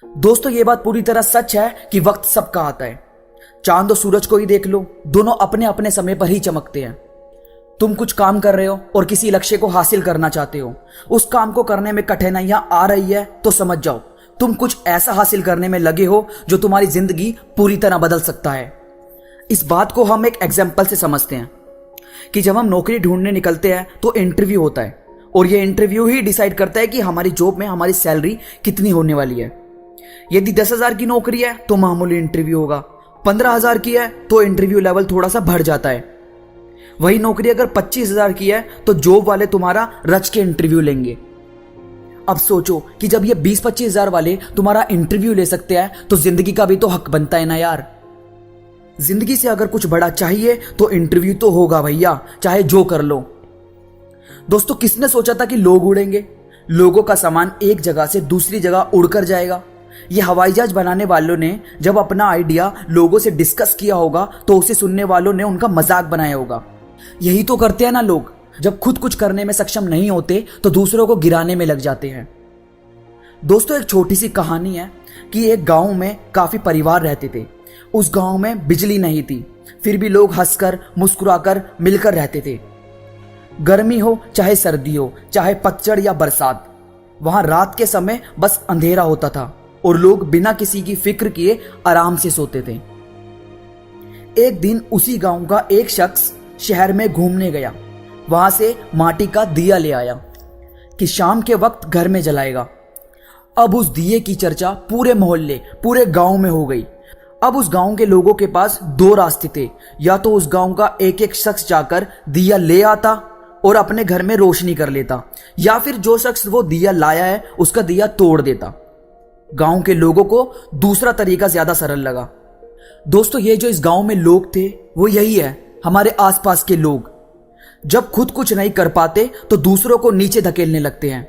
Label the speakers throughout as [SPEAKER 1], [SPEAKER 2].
[SPEAKER 1] दोस्तों ये बात पूरी तरह सच है कि वक्त सबका आता है। चांद और सूरज को ही देख लो, दोनों अपने अपने समय पर ही चमकते हैं। तुम कुछ काम कर रहे हो और किसी लक्ष्य को हासिल करना चाहते हो, उस काम को करने में कठिनाइयां आ रही है तो समझ जाओ तुम कुछ ऐसा हासिल करने में लगे हो जो तुम्हारी जिंदगी पूरी तरह बदल सकता है। इस बात को हम एक एग्जाम्पल से समझते हैं कि जब हम नौकरी ढूंढने निकलते हैं तो इंटरव्यू होता है और ये इंटरव्यू ही डिसाइड करता है कि हमारी जॉब में हमारी सैलरी कितनी होने वाली है। यदि 10,000 की नौकरी है तो मामूली इंटरव्यू होगा, 15,000 की है तो इंटरव्यू लेवल थोड़ा सा बढ़ जाता है। वही नौकरी अगर 25,000 की है तो जॉब वाले तुम्हारा रच के इंटरव्यू लेंगे। अब सोचो कि जब ये 20-25,000 वाले तुम्हारा इंटरव्यू ले सकते हैं तो जिंदगी का भी तो हक बनता है ना यार। जिंदगी से अगर कुछ बड़ा चाहिए तो इंटरव्यू तो होगा भैया, चाहे जो कर लो। दोस्तों किसने सोचा था कि लोग उड़ेंगे? लोगों का सामान एक जगह से दूसरी जगह उड़कर जाएगा। ये हवाई जहाज बनाने वालों ने जब अपना आइडिया लोगों से डिस्कस किया होगा तो उसे सुनने वालों ने उनका मजाक बनाया होगा। यही तो करते हैं ना लोग, जब खुद कुछ करने में सक्षम नहीं होते तो दूसरों को गिराने में लग जाते हैं। दोस्तों एक छोटी सी कहानी है कि एक गांव में काफी परिवार रहते थे। उस गांव में बिजली नहीं थी, फिर भी लोग हंसकर मुस्कुराकर मिलकर रहते थे। गर्मी हो चाहे सर्दी हो, चाहे पतझड़ या बरसात, वहां रात के समय बस अंधेरा होता था और लोग बिना किसी की फिक्र किए आराम से सोते थे। एक दिन उसी गांव का एक शख्स शहर में घूमने गया। वहां से माटी का दिया ले आया कि शाम के वक्त घर में जलाएगा। अब उस दिए की चर्चा पूरे मोहल्ले, पूरे गांव में हो गई। अब उस गांव के लोगों के पास दो रास्ते थे, या तो उस गांव का एक एक शख्स जाकर दिया ले आता और अपने घर में रोशनी कर लेता, या फिर जो शख्स वो दिया लाया है उसका दिया तोड़ देता। गांव के लोगों को दूसरा तरीका ज्यादा सरल लगा। दोस्तों ये जो इस गांव में लोग थे वो यही है, हमारे आसपास के लोग। जब खुद कुछ नहीं कर पाते तो दूसरों को नीचे धकेलने लगते हैं।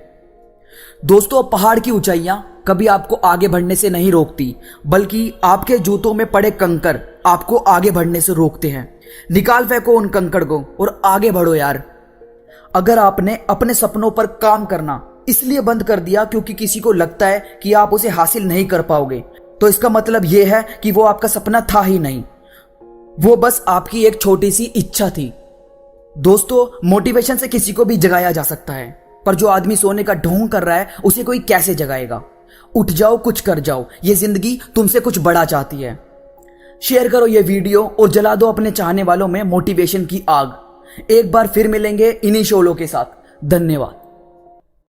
[SPEAKER 1] दोस्तों पहाड़ की ऊंचाइयां कभी आपको आगे बढ़ने से नहीं रोकती, बल्कि आपके जूतों में पड़े कंकड़ आपको आगे बढ़ने से रोकते हैं। निकाल फेंको उन कंकड़ को और आगे बढ़ो यार। अगर आपने अपने सपनों पर काम करना इसलिए बंद कर दिया क्योंकि किसी को लगता है कि आप उसे हासिल नहीं कर पाओगे, तो इसका मतलब यह है कि वो आपका सपना था ही नहीं, वो बस आपकी एक छोटी सी इच्छा थी। दोस्तों मोटिवेशन से किसी को भी जगाया जा सकता है, पर जो आदमी सोने का ढोंग कर रहा है उसे कोई कैसे जगाएगा? उठ जाओ, कुछ कर जाओ, ये जिंदगी तुमसे कुछ बड़ा चाहती है। शेयर करो ये वीडियो और जला दो अपने चाहने वालों में मोटिवेशन की आग। एक बार फिर मिलेंगे इन्हीं शोलों के साथ। धन्यवाद।